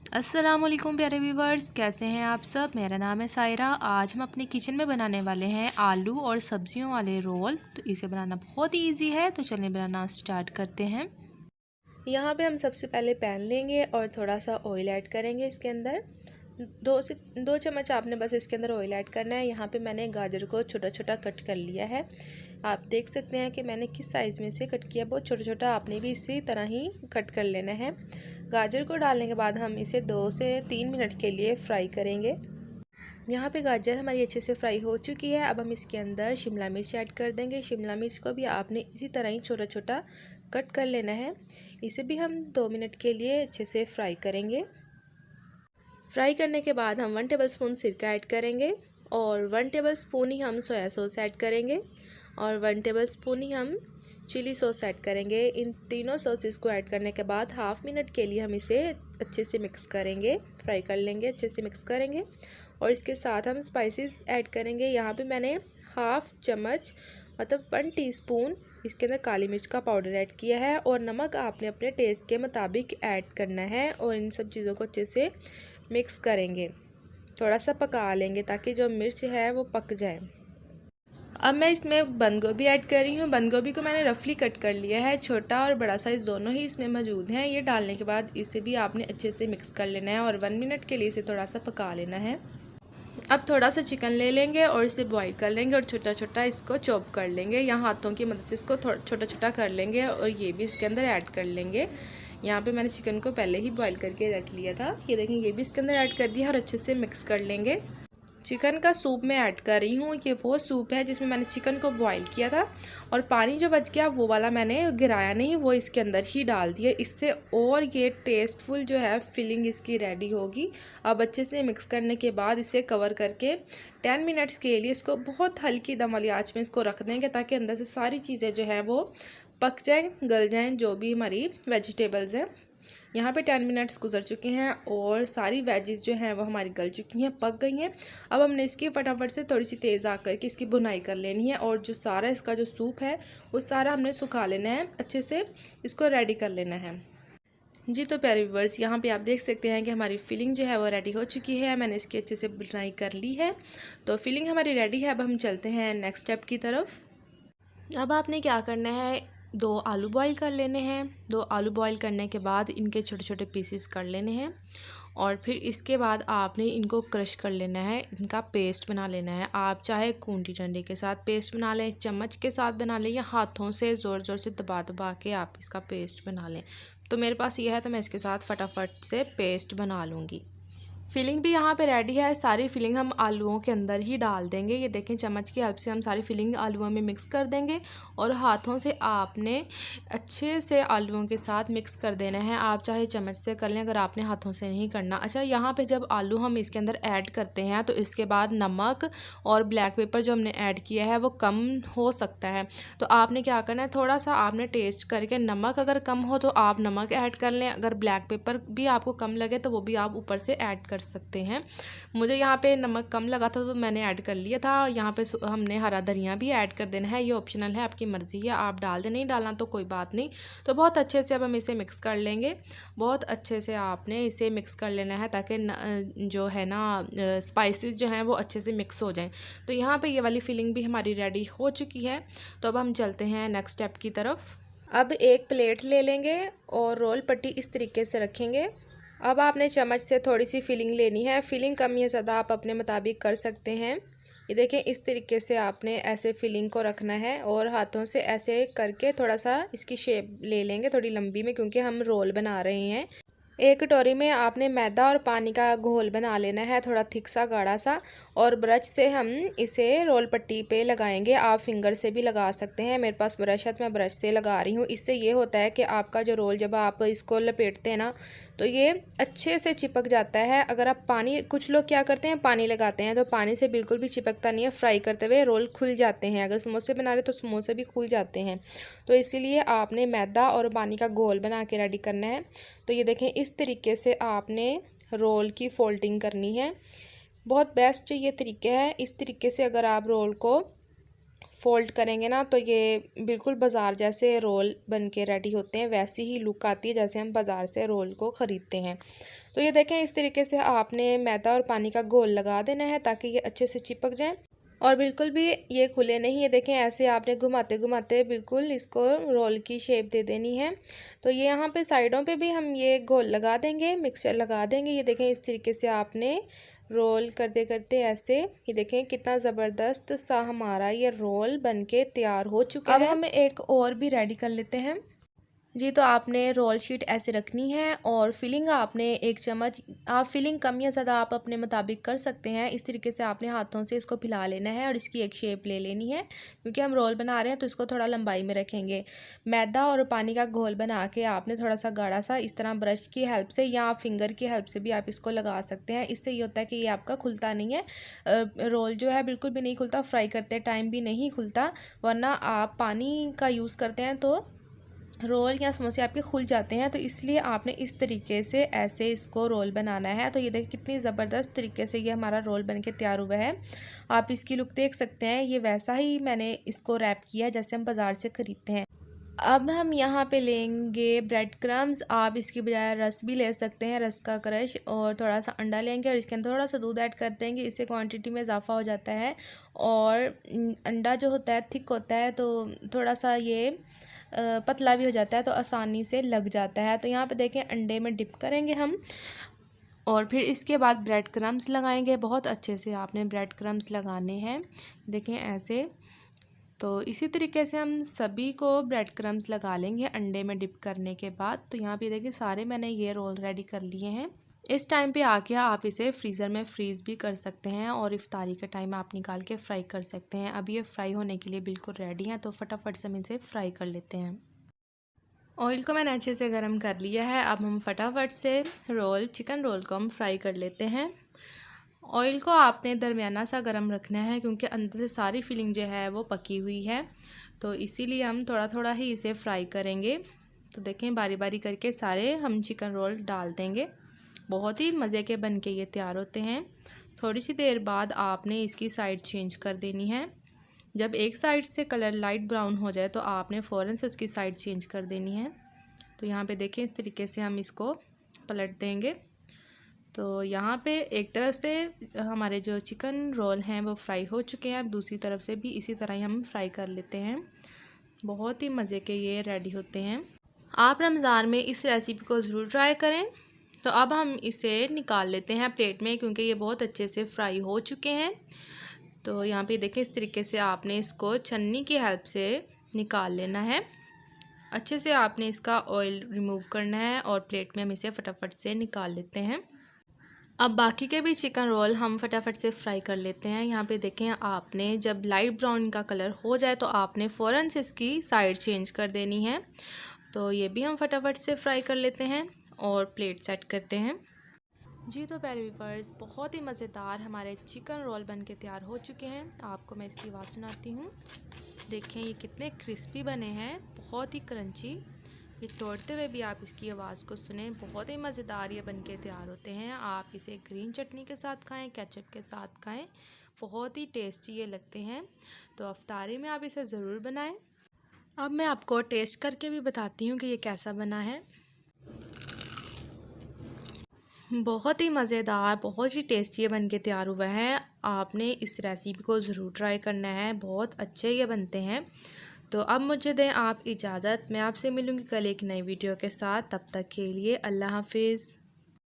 अस्सलामुअलैकुम प्यारे व्यूवर्स, कैसे हैं आप सब। मेरा नाम है सायरा। आज हम अपने किचन में बनाने वाले हैं आलू और सब्जियों वाले रोल। तो इसे बनाना बहुत ही इजी है, तो चलिए बनाना स्टार्ट करते हैं। यहाँ पे हम सबसे पहले पैन लेंगे और थोड़ा सा ऑयल ऐड करेंगे। इसके अंदर 2 चम्मच आपने बस इसके अंदर ऑयल ऐड करना है। यहाँ पे मैंने गाजर को छोटा छोटा कट कर लिया है। आप देख सकते हैं कि मैंने किस साइज़ में से कट किया, बहुत छोटा छोटा। आपने भी इसी तरह ही कट कर लेना है। गाजर को डालने के बाद हम इसे 2 से 3 मिनट के लिए फ्राई करेंगे। यहाँ पे गाजर हमारी अच्छे से फ्राई हो चुकी है। अब हम इसके अंदर शिमला मिर्च ऐड कर देंगे। शिमला मिर्च को भी आपने इसी तरह ही छोटा छोटा कट कर लेना है। इसे भी हम 2 मिनट के लिए अच्छे से फ्राई करेंगे। फ्राई करने के बाद हम 1 टेबलस्पून सिरका ऐड करेंगे और 1 टेबलस्पून ही हम सोया सॉस ऐड करेंगे और 1 टेबलस्पून ही हम चिली सॉस ऐड करेंगे। इन तीनों सॉसेस को ऐड करने के बाद हाफ़ मिनट के लिए हम इसे अच्छे से मिक्स करेंगे, फ्राई कर लेंगे, अच्छे से मिक्स करेंगे। और इसके साथ हम स्पाइसेस ऐड करेंगे। यहाँ पे मैंने हाफ़ चम्मच मतलब 1 टीस्पून इसके अंदर काली मिर्च का पाउडर ऐड किया है और नमक आपने अपने टेस्ट के मुताबिक ऐड करना है। और इन सब चीज़ों को अच्छे से मिक्स करेंगे, थोड़ा सा पका लेंगे ताकि जो मिर्च है वो पक जाए। अब मैं इसमें बंद गोभी ऐड कर रही हूँ। बंद गोभी को मैंने रफली कट कर लिया है। छोटा और बड़ा साइज़ दोनों ही इसमें मौजूद हैं। ये डालने के बाद इसे भी आपने अच्छे से मिक्स कर लेना है और 1 मिनट के लिए इसे थोड़ा सा पका लेना है। अब थोड़ा सा चिकन ले लेंगे और इसे बॉईल कर लेंगे और छोटा छोटा इसको चॉप कर लेंगे। यहाँ हाथों की मदद से इसको छोटा छोटा कर लेंगे और ये भी इसके अंदर ऐड कर लेंगे। यहाँ पे मैंने चिकन को पहले ही बॉईल करके रख लिया था। ये देखें, ये भी इसके अंदर ऐड कर दिया और अच्छे से मिक्स कर लेंगे। चिकन का सूप मैं ऐड कर रही हूँ। ये वो सूप है जिसमें मैंने चिकन को बॉईल किया था और पानी जो बच गया वो वाला मैंने गिराया नहीं, वो इसके अंदर ही डाल दिया। इससे और ये टेस्टफुल जो है फिलिंग इसकी रेडी होगी। अब अच्छे से मिक्स करने के बाद इसे कवर करके 10 मिनट्स के लिए इसको बहुत हल्की दम वाली आँच में इसको रख देंगे ताकि अंदर से सारी चीज़ें जो हैं वो पक जाएँ, गल जाएँ, जो भी हमारी वेजिटेबल्स हैं। यहाँ पे 10 मिनट्स गुजर चुके हैं और सारी वेजिस जो हैं वो हमारी गल चुकी हैं, पक गई हैं। अब हमने इसकी फटाफट से थोड़ी सी तेज़ आग करके इसकी भुनाई कर लेनी है और जो सारा इसका जो सूप है वो सारा हमने सुखा लेना है, अच्छे से इसको रेडी कर लेना है। जी तो प्यारे व्यूअर्स, यहाँ पे आप देख सकते हैं कि हमारी फिलिंग जो है वो रेडी हो चुकी है। मैंने इसकी अच्छे से भुनाई कर ली है, तो फिलिंग हमारी रेडी है। अब हम चलते हैं नेक्स्ट स्टेप की तरफ। अब आपने क्या करना है, 2 आलू बॉईल कर लेने हैं। 2 आलू बॉईल करने के बाद इनके छोटे छोटे पीसेस कर लेने हैं और फिर इसके बाद आपने इनको क्रश कर लेना है, इनका पेस्ट बना लेना है। आप चाहे खूंटी डंडे के साथ पेस्ट बना लें, चम्मच के साथ बना लें या हाथों से ज़ोर ज़ोर से दबा दबा के आप इसका पेस्ट बना लें। तो मेरे पास ये है तो मैं इसके साथ फटाफट से पेस्ट बना लूँगी। फिलिंग भी यहाँ पे रेडी है। सारी फिलिंग हम आलूओं के अंदर ही डाल देंगे। ये देखें, चम्मच की हेल्प से हम सारी फिलिंग आलूओं में मिक्स कर देंगे और हाथों से आपने अच्छे से आलूओं के साथ मिक्स कर देना है। आप चाहे चम्मच से कर लें अगर आपने हाथों से नहीं करना। अच्छा, यहाँ पे जब आलू हम इसके अंदर ऐड करते हैं तो इसके बाद नमक और ब्लैक पेपर जो हमने ऐड किया है वो कम हो सकता है। तो आपने क्या करना है, थोड़ा सा आपने टेस्ट करके, नमक अगर कम हो तो आप नमक ऐड कर लें, अगर ब्लैक पेपर भी आपको कम लगे तो वो भी आप ऊपर से ऐड कर सकते हैं। मुझे यहाँ पे नमक कम लगा था तो मैंने ऐड कर लिया था। यहाँ पे हमने हरा धनिया भी ऐड कर देना है, ये ऑप्शनल है, आपकी मर्ज़ी है, आप डाल दें, नहीं डालना तो कोई बात नहीं। तो बहुत अच्छे से अब हम इसे मिक्स कर लेंगे। बहुत अच्छे से आपने इसे मिक्स कर लेना है ताकि जो है ना स्पाइसेस जो हैं वो अच्छे से मिक्स हो जाएं। तो यहाँ पे ये वाली फिलिंग भी हमारी रेडी हो चुकी है। तो अब हम चलते हैं नेक्स्ट स्टेप की तरफ। अब एक प्लेट ले लेंगे और रोल पट्टी इस तरीके से रखेंगे। अब आपने चम्मच से थोड़ी सी फिलिंग लेनी है। फिलिंग कम या ज़्यादा आप अपने मुताबिक कर सकते हैं। ये देखें, इस तरीके से आपने ऐसे फिलिंग को रखना है और हाथों से ऐसे करके थोड़ा सा इसकी शेप ले लेंगे थोड़ी लंबी में, क्योंकि हम रोल बना रहे हैं। एक कटोरी में आपने मैदा और पानी का घोल बना लेना है, थोड़ा थिक सा गाढ़ा सा, और ब्रश से हम इसे रोल पट्टी पे लगाएंगे। आप फिंगर से भी लगा सकते हैं, मेरे पास ब्रश है तो मैं ब्रश से लगा रही हूँ। इससे ये होता है कि आपका जो रोल जब आप इसको लपेटते हैं ना तो ये अच्छे से चिपक जाता है। अगर आप पानी, कुछ लोग क्या करते हैं पानी लगाते हैं तो पानी से बिल्कुल भी चिपकता नहीं है। फ्राई करते हुए रोल खुल जाते हैं, अगर समोसे बना रहे तो समोसे भी खुल जाते हैं। तो इसीलिए आपने मैदा और पानी का घोल बना के रेडी करना है। तो ये देखें, इस तरीके से आपने रोल की फोल्डिंग करनी है। बहुत बेस्ट ये तरीके है। इस तरीके से अगर आप रोल को फ़ोल्ड करेंगे ना तो ये बिल्कुल बाज़ार जैसे रोल बन के रेडी होते हैं, वैसी ही लुक आती है जैसे हम बाज़ार से रोल को ख़रीदते हैं। तो ये देखें, इस तरीके से आपने मैदा और पानी का घोल लगा देना है ताकि ये अच्छे से चिपक जाए और बिल्कुल भी ये खुले नहीं। ये देखें, ऐसे आपने घुमाते घुमाते बिल्कुल इसको रोल की शेप दे देनी है। तो ये यहाँ पे साइडों पे भी हम ये घोल लगा देंगे, मिक्सचर लगा देंगे। ये देखें, इस तरीके से आपने रोल करते करते ऐसे, ये देखें कितना ज़बरदस्त सा हमारा ये रोल बनके तैयार हो चुका है। अब हम एक और भी रेडी कर लेते हैं जी। तो आपने रोल शीट ऐसे रखनी है और फिलिंग आपने 1 चम्मच, आप फिलिंग कम या ज़्यादा आप अपने मुताबिक कर सकते हैं। इस तरीके से आपने हाथों से इसको फैला लेना है और इसकी एक शेप ले लेनी है, क्योंकि हम रोल बना रहे हैं तो इसको थोड़ा लंबाई में रखेंगे। मैदा और पानी का घोल बना के आपने थोड़ा सा गाढ़ा सा इस तरह ब्रश की हेल्प से या फिंगर की हेल्प से भी आप इसको लगा सकते हैं। इससे ये होता है कि ये आपका खुलता नहीं है, रोल जो है बिल्कुल भी नहीं खुलता, फ्राई करते टाइम भी नहीं खुलता। वरना आप पानी का यूज़ करते हैं तो रोल या समोसे आपके खुल जाते हैं। तो इसलिए आपने इस तरीके से ऐसे इसको रोल बनाना है। तो ये देखिए कितनी ज़बरदस्त तरीके से ये हमारा रोल बनके तैयार हुआ है। आप इसकी लुक देख सकते हैं, ये वैसा ही मैंने इसको रैप किया है जैसे हम बाज़ार से ख़रीदते हैं। अब हम यहाँ पे लेंगे ब्रेड क्रम्स, आप इसकी बजाय रस भी ले सकते हैं, रस का क्रश, और थोड़ा सा अंडा लेंगे और इसके अंदर थोड़ा सा दूध ऐड कर देंगे। इससे क्वांटिटी में इजाफा हो जाता है और अंडा जो होता है थिक होता है, तो थोड़ा सा ये पतला भी हो जाता है, तो आसानी से लग जाता है। तो यहाँ पे देखें, अंडे में डिप करेंगे हम और फिर इसके बाद ब्रेड क्रम्स लगाएंगे। बहुत अच्छे से आपने ब्रेड क्रम्स लगाने हैं, देखें ऐसे। तो इसी तरीके से हम सभी को ब्रेड क्रम्स लगा लेंगे अंडे में डिप करने के बाद। तो यहाँ पे देखिए सारे मैंने ये रोल रेडी कर लिए हैं। इस टाइम पे आके आप इसे फ्रीज़र में फ्रीज़ भी कर सकते हैं और इफ्तारी का टाइम आप निकाल के फ्राई कर सकते हैं। अब ये फ्राई होने के लिए बिल्कुल रेडी हैं, तो फटाफट से हम इसे फ्राई कर लेते हैं। ऑयल को मैंने अच्छे से गर्म कर लिया है। अब हम फटाफट से चिकन रोल को हम फ्राई कर लेते हैं। ऑयल को आपने दरमियाना सा गर्म रखना है, क्योंकि अंदर से सारी फिलिंग जो है वो पकी हुई है, तो इसीलिए हम थोड़ा थोड़ा ही इसे फ्राई करेंगे। तो देखें, बारी बारी करके सारे हम चिकन रोल डाल देंगे। बहुत ही मज़े के बन के ये तैयार होते हैं। थोड़ी सी देर बाद आपने इसकी साइड चेंज कर देनी है। जब एक साइड से कलर लाइट ब्राउन हो जाए तो आपने फ़ौरन से उसकी साइड चेंज कर देनी है। तो यहाँ पे देखें, इस तरीके से हम इसको पलट देंगे। तो यहाँ पे एक तरफ से हमारे जो चिकन रोल हैं वो फ्राई हो चुके हैं। अब दूसरी तरफ से भी इसी तरह ही हम फ्राई कर लेते हैं। बहुत ही मज़े के ये रेडी होते हैं। आप रमज़ान में इस रेसिपी को ज़रूर ट्राई करें। तो अब हम इसे निकाल लेते हैं प्लेट में, क्योंकि ये बहुत अच्छे से फ्राई हो चुके हैं। तो यहाँ पे देखें, इस तरीके से आपने इसको छन्नी की हेल्प से निकाल लेना है। अच्छे से आपने इसका ऑयल रिमूव करना है और प्लेट में हम इसे फटाफट से निकाल लेते हैं। अब बाकी के भी चिकन रोल हम फटाफट से फ्राई कर लेते हैं। यहाँ पे देखें, आपने जब लाइट ब्राउन का कलर हो जाए तो आपने फ़ौरन से इसकी साइड चेंज कर देनी है। तो ये भी हम फटाफट से फ्राई कर लेते हैं और प्लेट सेट करते हैं जी। तो प्यारे व्यूअर्स, बहुत ही मज़ेदार हमारे चिकन रोल बन के तैयार हो चुके हैं। आपको मैं इसकी आवाज़ सुनाती हूँ। देखें ये कितने क्रिस्पी बने हैं, बहुत ही क्रंची। ये तोड़ते हुए भी आप इसकी आवाज़ को सुने, बहुत ही मज़ेदार ये बन के तैयार होते हैं। आप इसे ग्रीन चटनी के साथ खाएं, केचप के साथ खाएं, बहुत ही टेस्टी ये लगते हैं। तो इफ्तारी में आप इसे ज़रूर बनाएं। अब मैं आपको टेस्ट करके भी बताती हूँ कि ये कैसा बना है। बहुत ही मज़ेदार, बहुत ही टेस्टी ये बन के तैयार हुआ है। आपने इस रेसिपी को ज़रूर ट्राई करना है, बहुत अच्छे ये बनते हैं। तो अब मुझे दें आप इजाज़त, मैं आपसे मिलूँगी कल एक नई वीडियो के साथ। तब तक के लिए अल्लाह हाफिज़।